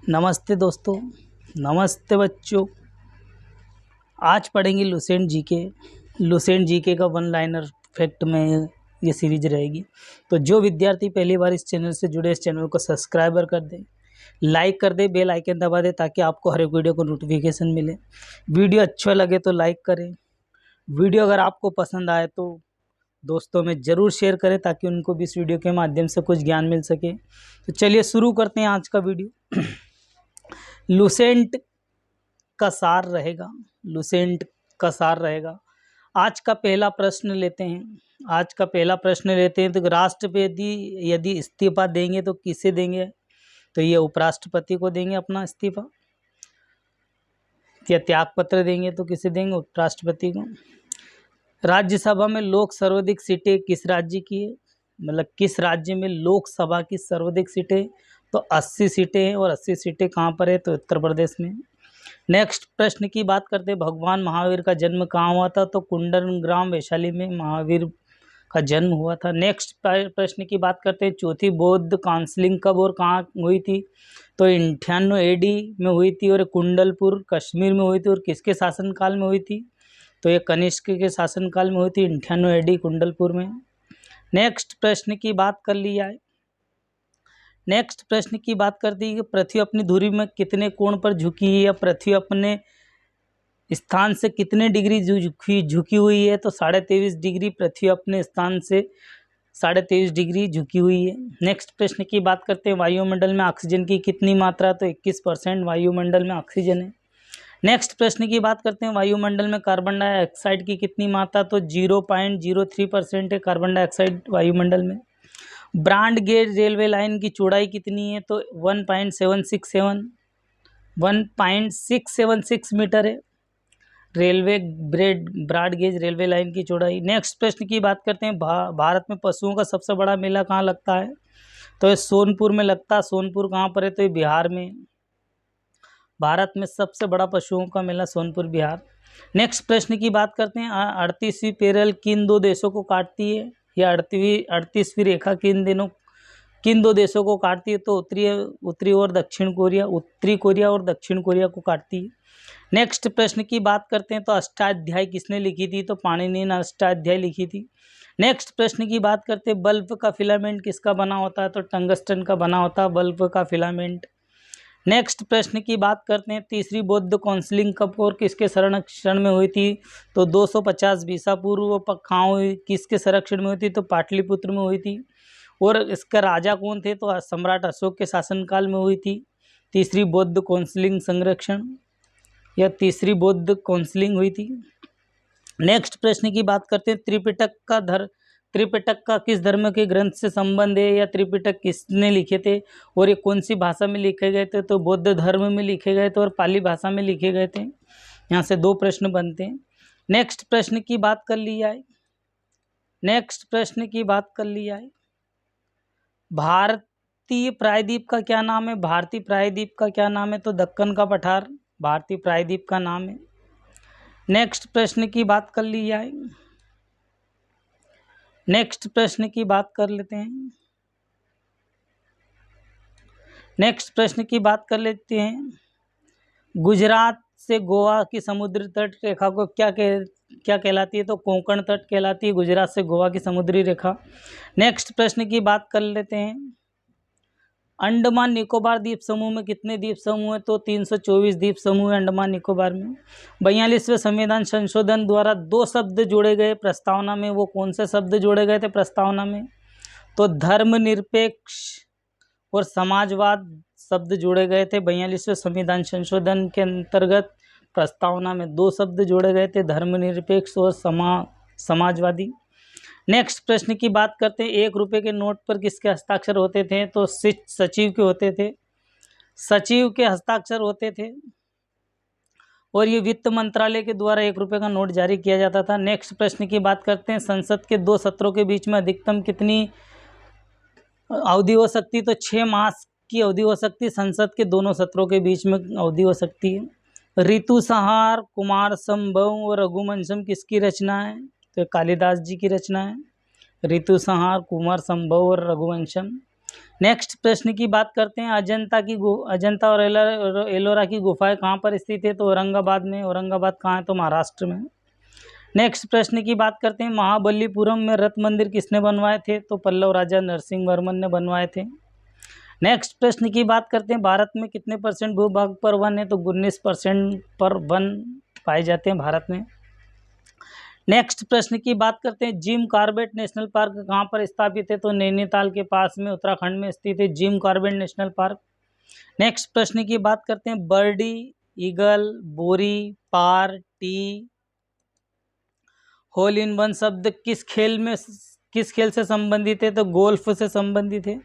नमस्ते दोस्तों, नमस्ते बच्चों। आज पढ़ेंगे लुसेंट जीके का वन लाइनर फैक्ट में ये सीरीज रहेगी। तो जो विद्यार्थी पहली बार इस चैनल से जुड़े, इस चैनल को सब्सक्राइबर कर दें, लाइक कर दें, बेल आइकन दबा दें ताकि आपको हर एक वीडियो को नोटिफिकेशन मिले। वीडियो अच्छा लगे तो लाइक करें। वीडियो अगर आपको पसंद आए तो दोस्तों में ज़रूर शेयर करें ताकि उनको भी इस वीडियो के माध्यम से कुछ ज्ञान मिल सके। तो चलिए शुरू करते हैं आज का वीडियो। लुसेंट का सार रहेगा। आज का पहला प्रश्न लेते हैं। तो राष्ट्रपति यदि इस्तीफा देंगे तो किसे देंगे? तो ये उपराष्ट्रपति को देंगे अपना इस्तीफा। या त्यागपत्र देंगे तो किसे देंगे? उपराष्ट्रपति को। राज्यसभा में लोक सर्वाधिक सीटें किस राज्य की है? मतलब किस राज्य में लोकसभा की सर्वाधिक सीटें? तो 80 सीटें हैं। और 80 सीटें कहाँ पर है? तो उत्तर प्रदेश में। नेक्स्ट प्रश्न की बात करते हैं, भगवान महावीर का जन्म कहाँ हुआ था? तो कुंडनग्राम वैशाली में महावीर का जन्म हुआ था। नेक्स्ट प्रश्न की बात करते हैं, चौथी बौद्ध काउंसिलिंग कब और कहाँ हुई थी? तो 98 AD में हुई थी और कुंडलपुर कश्मीर में हुई थी। और किसके शासनकाल में हुई थी? तो ये कनिष्क के शासनकाल में हुई थी 98 AD कुंडलपुर में। नेक्स्ट प्रश्न की बात कर ली जाए। नेक्स्ट प्रश्न की बात करती है कि पृथ्वी अपनी धुरी में कितने कोण पर झुकी है, या पृथ्वी अपने स्थान से कितने डिग्री झुकी हुई है? तो 23.5 डिग्री पृथ्वी अपने स्थान से 23.5 डिग्री झुकी हुई है। नेक्स्ट प्रश्न की बात करते हैं, वायुमंडल में ऑक्सीजन की कितनी मात्रा? तो 21% वायुमंडल में ऑक्सीजन है। नेक्स्ट प्रश्न की बात करते हैं, वायुमंडल में कार्बन डाइऑक्साइड की कितनी मात्रा? तो 0.03% है कार्बन डाइऑक्साइड वायुमंडल में। ब्रॉड गेज रेलवे लाइन की चौड़ाई कितनी है? तो 1.676 मीटर है ब्रॉड गेज रेलवे लाइन की चौड़ाई। नेक्स्ट प्रश्न की बात करते हैं, भारत में पशुओं का सबसे बड़ा मेला कहाँ लगता है? तो ये सोनपुर में लगता है। सोनपुर कहाँ पर है? तो ये बिहार में। भारत में सबसे बड़ा पशुओं का मेला सोनपुर, बिहार। नेक्स्ट प्रश्न की बात करते हैं, 38वीं पैरेलल किन दो देशों को काटती है? या 38वीं रेखा किन दो देशों को काटती है? तो उत्तरी और दक्षिण कोरिया, उत्तरी कोरिया और दक्षिण कोरिया को काटती है। नेक्स्ट प्रश्न की बात करते हैं, तो अष्टाध्यायी किसने लिखी थी? तो पाणिनि ने अष्टाध्यायी लिखी थी। नेक्स्ट प्रश्न की बात करते हैं, बल्ब का फिलामेंट किसका बना होता है? तो टंगस्टन का बना होता है बल्ब का फिलामेंट। नेक्स्ट प्रश्न की बात करते हैं, तीसरी बौद्ध काउंसिलिंग कब और किसके संरक्षण में हुई थी? तो 250 ईसा पूर्व। किसके संरक्षण में हुई थी? तो पाटलिपुत्र में हुई थी। और इसका राजा कौन थे? तो सम्राट अशोक के शासनकाल में हुई थी तीसरी बौद्ध काउंसिलिंग संरक्षण, या तीसरी बौद्ध काउंसिलिंग हुई थी। नेक्स्ट प्रश्न की बात करते हैं, त्रिपिटक का किस धर्म के ग्रंथ से संबंध है? या त्रिपिटक किसने लिखे थे और ये कौन सी भाषा में लिखे गए थे? तो बौद्ध धर्म में लिखे गए थे और पाली भाषा में लिखे गए थे। यहाँ से 2 प्रश्न बनते हैं। नेक्स्ट प्रश्न की बात कर ली जाए। भारतीय प्रायद्वीप का क्या नाम है? भारतीय प्रायद्वीप का क्या नाम है? तो दक्कन का पठार भारतीय प्रायद्वीप का नाम है। नेक्स्ट प्रश्न की बात कर ली जाए। नेक्स्ट प्रश्न की बात कर लेते हैं। गुजरात से गोवा की समुद्री तट रेखा को क्या कहलाती है? तो कोंकण तट कहलाती है गुजरात से गोवा की समुद्री रेखा। नेक्स्ट प्रश्न की बात कर लेते हैं, अंडमान निकोबार द्वीप समूह में कितने द्वीप समूह है? तो 324 द्वीप समूह है अंडमान निकोबार में। 42वें संविधान संशोधन द्वारा 2 शब्द जोड़े गए प्रस्तावना में, वो कौन से शब्द जोड़े गए थे प्रस्तावना में? तो धर्मनिरपेक्ष और समाजवाद शब्द जोड़े गए थे। 42वें संविधान संशोधन के अंतर्गत प्रस्तावना में 2 शब्द जोड़े गए थे, धर्मनिरपेक्ष और समाजवादी। नेक्स्ट प्रश्न की बात करते हैं, 1 रुपये के नोट पर किसके हस्ताक्षर होते थे? तो सचिव के होते थे। सचिव के हस्ताक्षर होते थे और ये वित्त मंत्रालय के द्वारा 1 रुपये का नोट जारी किया जाता था। नेक्स्ट प्रश्न की बात करते हैं, संसद के 2 सत्रों के बीच में अधिकतम कितनी अवधि हो सकती है? तो 6 मास की अवधि हो सकती है संसद के दोनों सत्रों के बीच में अवधि हो सकती है। ऋतु संहार, कुमार संभव और रघुवंशम किसकी रचना है? तो कालिदास जी की रचना है ऋतु संहार, कुमार संभव और रघुवंशम। नेक्स्ट प्रश्न की बात करते हैं, अजंता और एलोरा की गुफाएं कहाँ पर स्थित है? तो औरंगाबाद में। औरंगाबाद कहाँ है? तो महाराष्ट्र में। नेक्स्ट प्रश्न की बात करते हैं, महाबलीपुरम में रथ मंदिर किसने बनवाए थे? तो पल्लव राजा नरसिंह वर्मन ने बनवाए थे। नेक्स्ट प्रश्न की बात करते हैं, भारत में कितने % भूभाग पर वन है? तो 19% पर वन पाए जाते हैं भारत में। नेक्स्ट प्रश्न की बात करते हैं, जिम कॉर्बेट नेशनल पार्क कहाँ पर स्थापित है? तो नैनीताल के पास में उत्तराखंड में स्थित है Jim Corbett national park. Next प्रश्न की बात करते हैं, बर्डी, ईगल, बोरी, पार, टी, होल इन वन शब्द किस खेल से संबंधित है? तो गोल्फ से संबंधित है।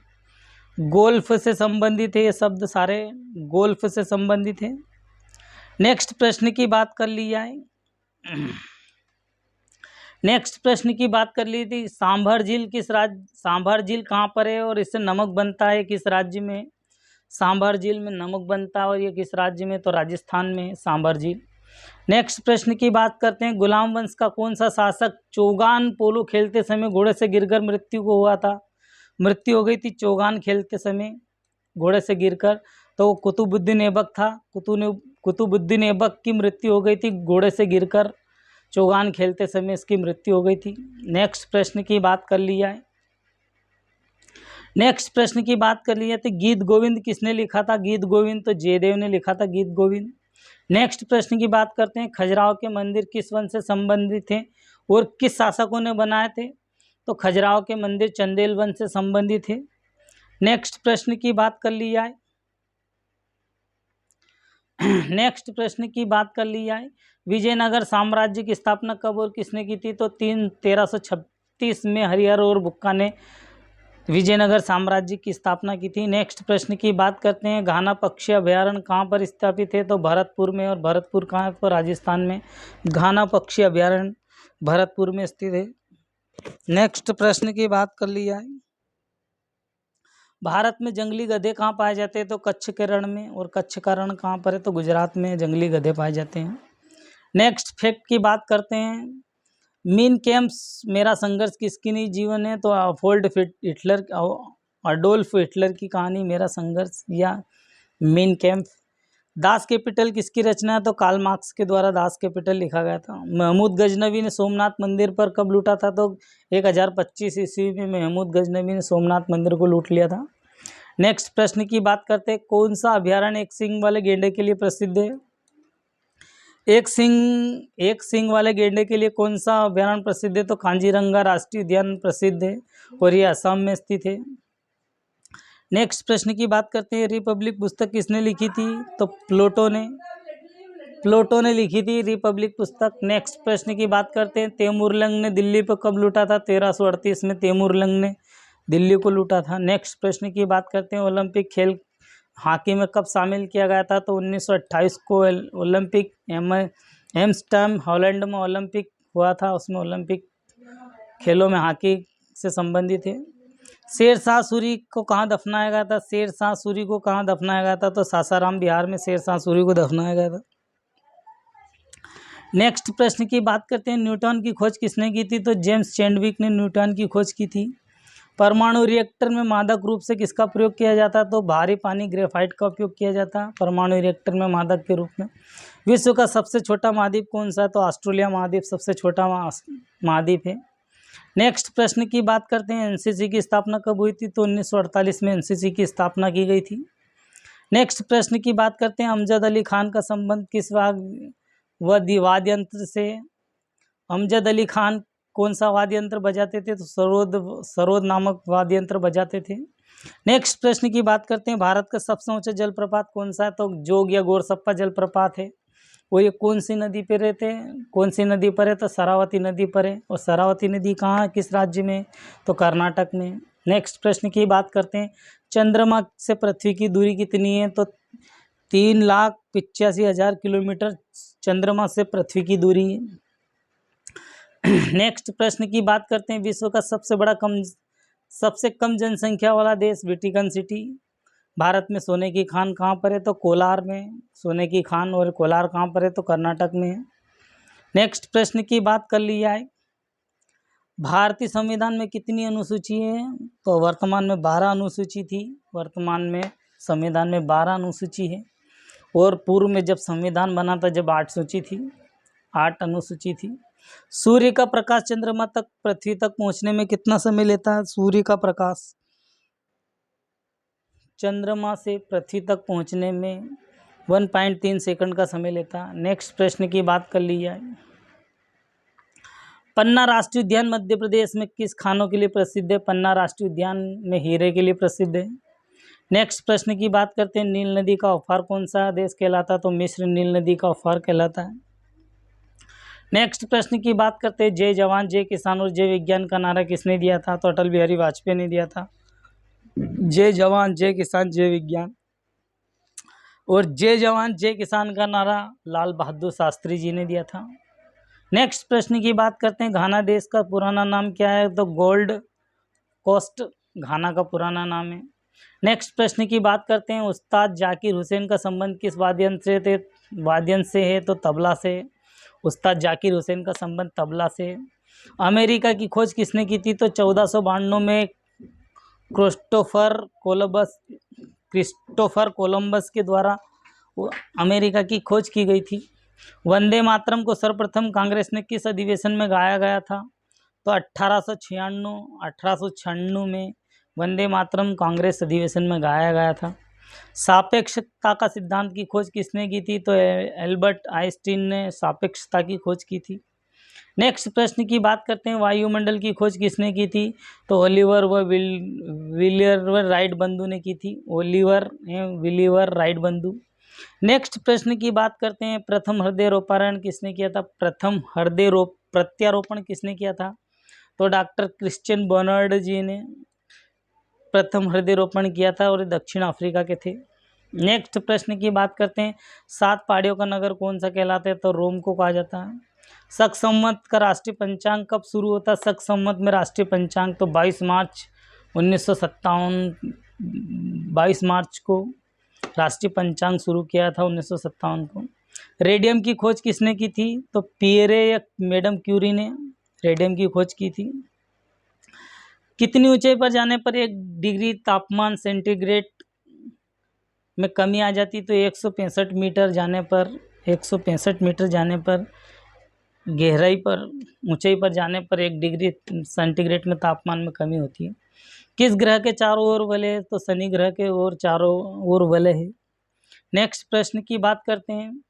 गोल्फ से संबंधित है, ये शब्द सारे गोल्फ से संबंधित है। नेक्स्ट प्रश्न की बात कर ली जाए। नेक्स्ट प्रश्न की बात कर ली थी, सांभर झील कहाँ पर है और इससे नमक बनता है? किस राज्य में? सांभर झील में नमक बनता है और ये किस राज्य में? तो राजस्थान में सांभर झील। नेक्स्ट प्रश्न की बात करते हैं, गुलाम वंश का कौन सा शासक चौगान पोलो खेलते समय घोड़े से गिरकर मृत्यु हो गई थी चौगान खेलते समय घोड़े से गिरकर? तो कुतुबुद्दीन ऐबक था। कुतुबुद्दीन ऐबक की मृत्यु हो गई थी घोड़े से गिरकर, चौगान खेलते समय इसकी मृत्यु हो गई थी। नेक्स्ट प्रश्न की बात कर ली जाए। नेक्स्ट प्रश्न की बात कर ली जाए तो गीत गोविंद किसने लिखा था? गीत गोविंद तो जयदेव ने लिखा था गीत गोविंद। नेक्स्ट प्रश्न की बात करते हैं, खजुराहो के मंदिर किस वंश से संबंधित थे और किस शासकों ने बनाए थे? तो खजुराहो के मंदिर चंदेल वंश से संबंधित है। नेक्स्ट प्रश्न की बात कर ली जाए। नेक्स्ट प्रश्न की बात कर ली जाए, विजयनगर साम्राज्य की स्थापना कब और किसने की थी? तो 1336 में हरिहर और बुक्का ने विजयनगर साम्राज्य की स्थापना की थी। नेक्स्ट प्रश्न की बात करते हैं, घाना पक्षी अभयारण्य कहाँ पर स्थापित है? तो भरतपुर में। और भरतपुर कहाँ पर? राजस्थान में। घाना पक्षी अभयारण्य भरतपुर में स्थित है। नेक्स्ट प्रश्न की बात कर ली जाए, भारत में जंगली गधे कहाँ पाए जाते हैं? तो कच्छ के रण में। और कच्छ का रण कहाँ पर है? तो गुजरात में जंगली गधे पाए जाते हैं। नेक्स्ट फैक्ट की बात करते हैं, मीन कैम्प्स मेरा संघर्ष किसकी नहीं जीवन है? तो अडोल्फ हिटलर की कहानी मेरा संघर्ष या मीन कैम्प। दास कैपिटल किसकी रचना है? तो कार्ल मार्क्स के द्वारा दास कैपिटल लिखा गया था। महमूद गजनवी ने सोमनाथ मंदिर पर कब लूटा था? तो 1025 ईस्वी में महमूद गजनवी ने सोमनाथ मंदिर को लूट लिया था। नेक्स्ट प्रश्न की बात करते हैं, कौन सा अभयारण्य एक सींग वाले गेंडे के लिए प्रसिद्ध है? एक सींग वाले गेंडे के लिए कौन सा अभयारण्य प्रसिद्ध है? तो कांजीरंगा राष्ट्रीय उद्यान प्रसिद्ध है और ये असम में स्थित है। नेक्स्ट प्रश्न की बात करते हैं, रिपब्लिक पुस्तक किसने लिखी थी? तो प्लेटो ने लिखी थी रिपब्लिक पुस्तक। नेक्स्ट प्रश्न की बात करते हैं, तैमूरलंग ने दिल्ली पर कब लूटा था? 1338 में तैमूरलंग ने दिल्ली को लूटा था। नेक्स्ट प्रश्न की बात करते हैं, ओलंपिक खेल हॉकी में कब शामिल किया गया था? तो 1928 को ओलंपिक एम्स्टर्डम हॉलैंड में ओलंपिक हुआ था, उसमें ओलंपिक खेलों में हॉकी से संबंधित है। शेरशाह सूरी को कहाँ दफनाया गया था? शेरशाह सूरी को कहाँ दफनाया गया था? तो सासाराम बिहार में शेरशाह सूरी को दफनाया गया था। नेक्स्ट प्रश्न की बात करते हैं, न्यूटन की खोज किसने की थी? तो जेम्स चैडविक ने न्यूटन की खोज की थी। परमाणु रिएक्टर में मादक रूप से किसका प्रयोग किया जाता? तो भारी पानी ग्रेफाइट का उपयोग किया जाता परमाणु रिएक्टर में मादक के रूप में। विश्व का सबसे छोटा महाद्वीप कौन सा? तो ऑस्ट्रेलिया महाद्वीप सबसे छोटा महाद्वीप है। नेक्स्ट प्रश्न की बात करते हैं, एनसीसी की स्थापना कब हुई थी? तो 1948 में एनसीसी की स्थापना की गई थी। नेक्स्ट प्रश्न की बात करते हैं, अमजद अली खान का संबंध किस वाद्य यंत्र से? अमजद अली खान कौन सा वाद्य यंत्र बजाते थे? तो सरोद नामक वाद्य यंत्र बजाते थे। नेक्स्ट प्रश्न की बात करते हैं, भारत का सबसे ऊंचा जलप्रपात कौन सा है? तो जोग या गोरसप्पा जलप्रपात है। और ये कौन सी नदी पे रहते हैं? कौन सी नदी पर है? तो शरावती नदी पर है। और शरावती नदी कहाँ है, किस राज्य में? तो कर्नाटक में। नेक्स्ट प्रश्न की बात करते हैं, चंद्रमा से पृथ्वी की दूरी कितनी है? तो 3,85,000 किलोमीटर चंद्रमा से पृथ्वी की दूरी है। नेक्स्ट प्रश्न की बात करते हैं, विश्व का सबसे कम जनसंख्या वाला देश वेटिकन सिटी। भारत में सोने की खान कहाँ पर है? तो कोलार में सोने की खान। और कोलार कहाँ पर है? तो कर्नाटक में है। नेक्स्ट प्रश्न की बात कर ली जाए, भारतीय संविधान में कितनी अनुसूची है? तो वर्तमान में 12 अनुसूची थी। वर्तमान में संविधान में 12 अनुसूची है। और पूर्व में जब संविधान बना था जब 8 सूची थी, 8 अनुसूची थी। सूर्य का प्रकाश चंद्रमा तक, पृथ्वी तक पहुंचने में कितना समय लेता है? सूर्य का प्रकाश चंद्रमा से पृथ्वी तक पहुंचने में 1.3 सेकंड का समय लेता है। नेक्स्ट प्रश्न की बात कर ली जाए। पन्ना राष्ट्रीय उद्यान मध्य प्रदेश में किस खानों के लिए प्रसिद्ध है? पन्ना राष्ट्रीय उद्यान में हीरे के लिए प्रसिद्ध है। नेक्स्ट प्रश्न की बात करते हैं। नील नदी का उपहार कौन सा देश कहलाता है? तो मिस्र नील नदी का उपहार कहलाता है। नेक्स्ट प्रश्न की बात करते हैं। जय जवान जय किसान और जय विज्ञान का नारा किसने दिया था? तो अटल बिहारी वाजपेयी ने दिया था। जय जवान जय किसान जय विज्ञान और जय जवान जय किसान का नारा लाल बहादुर शास्त्री जी ने दिया था। नेक्स्ट प्रश्न की बात करते हैं। घाना देश का पुराना नाम क्या है? तो गोल्ड कोस्ट घाना का पुराना नाम है। नेक्स्ट प्रश्न की बात करते हैं। उस्ताद जाकिर हुसैन का संबंध किस वाद्ययंत्र से है? तो तबला से। उस्ताद जाकिर हुसैन का संबंध तबला से। अमेरिका की खोज किसने की थी? तो 1492 में क्रिस्टोफर कोलंबस के द्वारा अमेरिका की खोज की गई थी। वंदे मातरम को सर्वप्रथम कांग्रेस ने किस अधिवेशन में गाया गया था? तो 1896 में वंदे मातरम कांग्रेस अधिवेशन में गाया गया था। सापेक्षता का सिद्धांत की खोज किसने की थी? तो एल्बर्ट आइंस्टीन ने सापेक्षता की खोज की थी। नेक्स्ट प्रश्न की बात करते हैं। वायुमंडल की खोज किसने की थी? तो ओलिवर व विलियर राइट बंधु ने की थी। विलियर राइट बंधु। नेक्स्ट प्रश्न की बात करते हैं। प्रथम हृदय रोपारण किसने किया था? प्रथम हृदय प्रत्यारोपण किसने किया था? तो डॉक्टर क्रिश्चियन बर्नार्ड जी ने प्रथम हृदय रोपण किया था और दक्षिण अफ्रीका के थे। नेक्स्ट प्रश्न की बात करते हैं। 7 पहाड़ियों का नगर कौन सा कहलाता है? तो रोम को कहा जाता है। शक संवत का राष्ट्रीय पंचांग कब शुरू होता है? शक संवत में राष्ट्रीय पंचांग तो 22 मार्च 1957 22 मार्च को राष्ट्रीय पंचांग शुरू किया था 1957 को। रेडियम की खोज किसने की थी? तो पियरे या मैडम क्यूरी ने रेडियम की खोज की थी। कितनी ऊंचाई पर जाने पर 1 डिग्री तापमान सेंटीग्रेड में कमी आ जाती? तो 165 मीटर जाने पर 165 मीटर जाने पर गहराई पर ऊंचाई पर जाने पर 1 डिग्री सेंटीग्रेड में तापमान में कमी होती है। किस ग्रह के चारों ओर वलय है? तो शनि ग्रह के ओर चारों ओर वलय है। नेक्स्ट प्रश्न की बात करते हैं।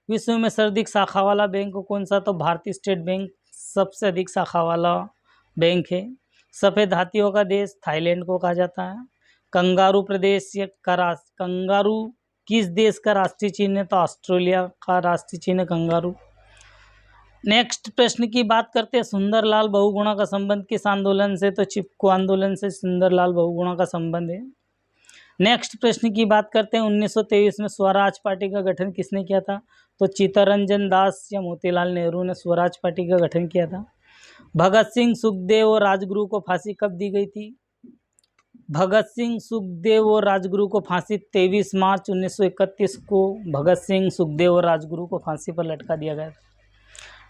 विश्व में सर्वाधिक शाखा वाला बैंक कौन सा? तो भारतीय स्टेट बैंक सबसे अधिक शाखा वाला बैंक है। सफ़ेद हाथियों का देश थाईलैंड को कहा जाता है। कंगारू प्रदेश कंगारू किस देश का राष्ट्रीय चिन्ह है? तो ऑस्ट्रेलिया का राष्ट्रीय चिन्ह है कंगारू। नेक्स्ट प्रश्न की बात करते हैं। सुंदरलाल बहुगुणा का संबंध किस आंदोलन से? तो चिपको आंदोलन से सुंदरलाल बहुगुणा का संबंध है। नेक्स्ट प्रश्न की बात करते हैं। 1923 में स्वराज पार्टी का गठन किसने किया था? तो चित्तरंजन दास या मोतीलाल नेहरू ने स्वराज पार्टी का गठन किया था। भगत सिंह सुखदेव और राजगुरु को फांसी कब दी गई थी? भगत सिंह सुखदेव और राजगुरु को फांसी 23 मार्च 1931 को भगत सिंह सुखदेव और राजगुरु को फांसी पर लटका दिया गया था।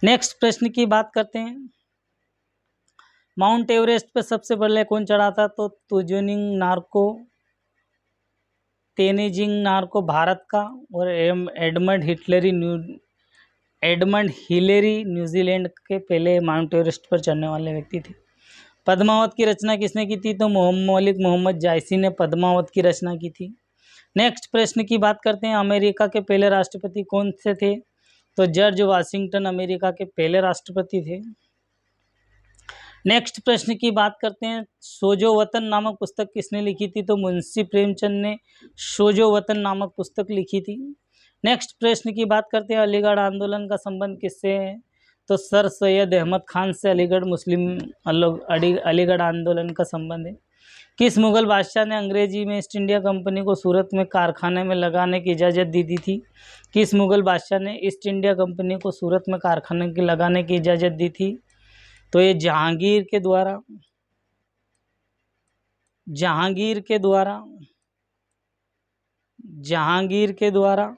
नेक्स्ट प्रश्न की बात करते हैं। माउंट एवरेस्ट पर सबसे पहले कौन चढ़ा था? तो तेनजिंग नार्को भारत का और एडमंड हिलेरी न्यूजीलैंड के पहले माउंट एवरेस्ट पर चढ़ने वाले व्यक्ति थे। पद्मावत की रचना किसने की थी? तो मौलिक मोहम्मद जायसी ने पद्मावत की रचना की थी। नेक्स्ट प्रश्न की बात करते हैं। अमेरिका के पहले राष्ट्रपति कौन से थे? तो जॉर्ज वाशिंगटन अमेरिका के पहले राष्ट्रपति थे। नेक्स्ट प्रश्न की बात करते हैं। सोजो वतन नामक पुस्तक किसने लिखी थी? तो मुंशी प्रेमचंद ने सोजो वतन नामक पुस्तक लिखी थी। नेक्स्ट प्रश्न की बात करते हैं। अलीगढ़ आंदोलन का संबंध किससे है? तो सर सैयद अहमद खान से अलीगढ़ आंदोलन का संबंध है। किस मुगल बादशाह ने अंग्रेजी में ईस्ट इंडिया कंपनी को सूरत में कारखाने में लगाने की इजाज़त दी थी? किस मुगल बादशाह ने ईस्ट इंडिया कंपनी को सूरत में कारखाने की लगाने की इजाज़त दी थी? तो ये जहांगीर के द्वारा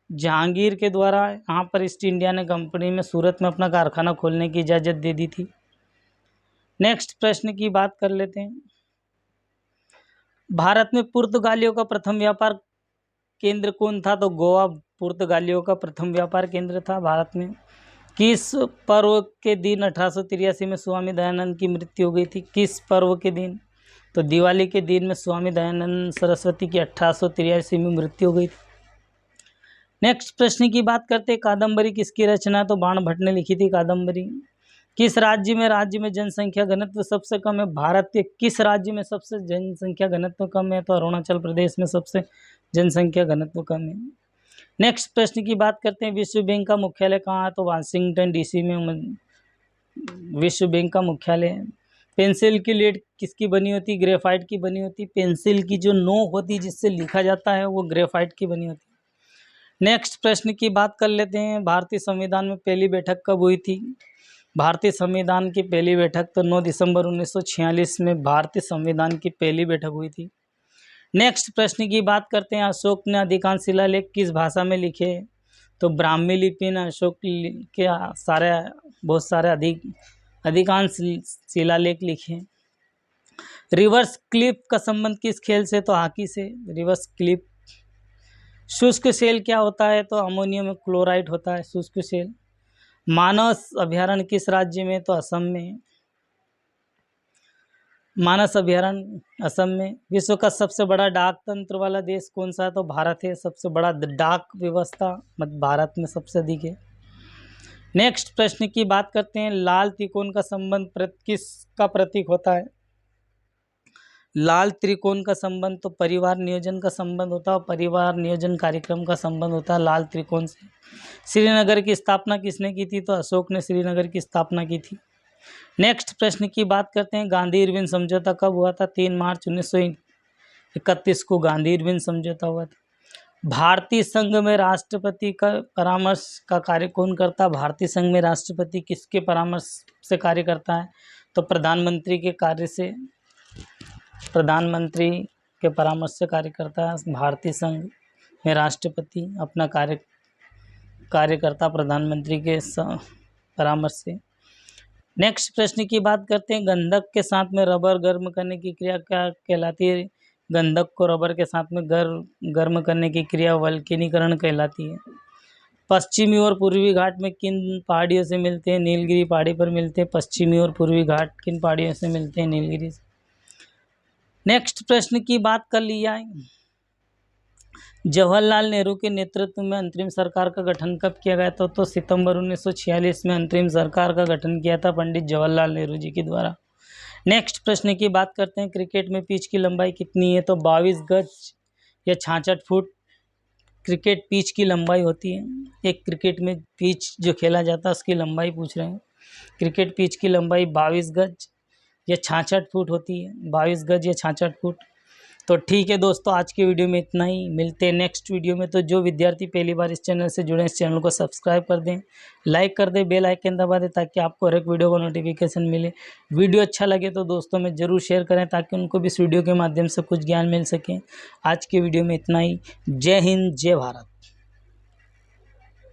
जहांगीर के द्वारा यहाँ पर ईस्ट इंडिया ने कंपनी में सूरत में अपना कारखाना खोलने की इजाज़त दे दी थी। नेक्स्ट प्रश्न की बात कर लेते हैं। भारत में पुर्तगालियों का प्रथम व्यापार केंद्र कौन था? तो गोवा पुर्तगालियों का प्रथम व्यापार केंद्र था भारत में। किस पर्व के दिन 1883 में स्वामी दयानंद की मृत्यु हो गई थी? किस पर्व के दिन? तो दिवाली के दिन में स्वामी दयानंद सरस्वती की 1883 में मृत्यु हो गई थी। नेक्स्ट प्रश्न की बात करते हैं। कादम्बरी किसकी रचना? तो बाणभट्ट ने लिखी थी कादम्बरी। किस राज्य में जनसंख्या घनत्व सबसे कम है? भारत के किस राज्य में सबसे जनसंख्या घनत्व कम है? तो अरुणाचल प्रदेश में सबसे जनसंख्या घनत्व कम है। नेक्स्ट प्रश्न की बात करते हैं। विश्व बैंक का मुख्यालय कहाँ है? तो वाशिंगटन डीसी में विश्व बैंक का मुख्यालय है। पेंसिल की लीड किसकी बनी होती? ग्रेफाइट की बनी होती। पेंसिल की जो नोक होती है जिससे लिखा जाता है वो ग्रेफाइट की बनी होती है। नेक्स्ट प्रश्न की बात कर लेते हैं। भारतीय संविधान में पहली बैठक कब हुई थी? भारतीय संविधान की पहली बैठक तो 9 दिसंबर 1946 में भारतीय संविधान की पहली बैठक हुई थी। नेक्स्ट प्रश्न की बात करते हैं। अशोक ने अधिकांश शिलालेख किस भाषा में लिखे? तो ब्राह्मी लिपि ने अशोक के बहुत सारे अधिकांश शिलालेख लिखे। रिवर्स क्लिप का संबंध किस खेल से? तो हॉकी से। Reverse clip. शुष्क सेल क्या होता है? तो अमोनियम क्लोराइड होता है शुष्क सेल। मानस अभयारण्य किस राज्य में? तो असम में। मानस अभयारण्य असम में। विश्व का सबसे बड़ा डाक तंत्र वाला देश कौन सा है? तो भारत है। सबसे बड़ा डाक व्यवस्था भारत में सबसे अधिक है। नेक्स्ट प्रश्न की बात करते हैं। लाल त्रिकोण का संबंध किसका प्रतीक होता है? लाल त्रिकोण का संबंध तो परिवार नियोजन का संबंध होता है। परिवार नियोजन कार्यक्रम का संबंध होता है लाल त्रिकोण से। श्रीनगर की स्थापना किसने की थी? तो अशोक ने श्रीनगर की स्थापना की थी। नेक्स्ट प्रश्न की बात करते हैं। गांधी इरविन समझौता कब हुआ था? 3 मार्च 1931 को गांधी इरविन समझौता हुआ था। भारतीय संघ में राष्ट्रपति का परामर्श का कार्य कौन करता है? भारतीय संघ में राष्ट्रपति किसके परामर्श से कार्य करता है? तो प्रधानमंत्री के कार्य से, प्रधानमंत्री के परामर्श से कार्य करता है। भारतीय संघ में राष्ट्रपति अपना कार्य करता प्रधानमंत्री के परामर्श से। नेक्स्ट प्रश्न की बात करते हैं। गंधक के साथ में रबर गर्म करने की क्रिया क्या कहलाती है? गंधक को रबर के साथ में गर्म करने की क्रिया वल्कनीकरण कहलाती है। पश्चिमी और पूर्वी घाट में किन पहाड़ियों से मिलते हैं? नीलगिरी पहाड़ी पर मिलते हैं। पश्चिमी और पूर्वी घाट किन पहाड़ियों से मिलते हैं? नीलगिरी से। नेक्स्ट प्रश्न की बात कर लिया है। जवाहरलाल नेहरू के नेतृत्व में अंतरिम सरकार का गठन कब किया गया था? तो सितंबर 1946 में अंतरिम सरकार का गठन किया था पंडित जवाहरलाल नेहरू जी के द्वारा। नेक्स्ट प्रश्न की बात करते हैं। क्रिकेट में पिच की लंबाई कितनी है? तो 22 गज या 66 फुट क्रिकेट पिच की लंबाई होती है। एक क्रिकेट में पिच जो खेला जाता है उसकी लंबाई पूछ रहे हैं। क्रिकेट पिच की लंबाई 22 गज या 66 फुट होती है। 22 गज या 66 फुट। तो ठीक है दोस्तों, आज की वीडियो में इतना ही। मिलते हैं नेक्स्ट वीडियो में। तो जो विद्यार्थी पहली बार इस चैनल से जुड़े, इस चैनल को सब्सक्राइब कर दें, लाइक कर दें, बेल आइकन दबा दें ताकि आपको हर एक वीडियो का नोटिफिकेशन मिले। वीडियो अच्छा लगे तो दोस्तों में ज़रूर शेयर करें ताकि उनको भी इस वीडियो के माध्यम से कुछ ज्ञान मिल सके। आज की वीडियो में इतना ही। जय हिंद, जय भारत।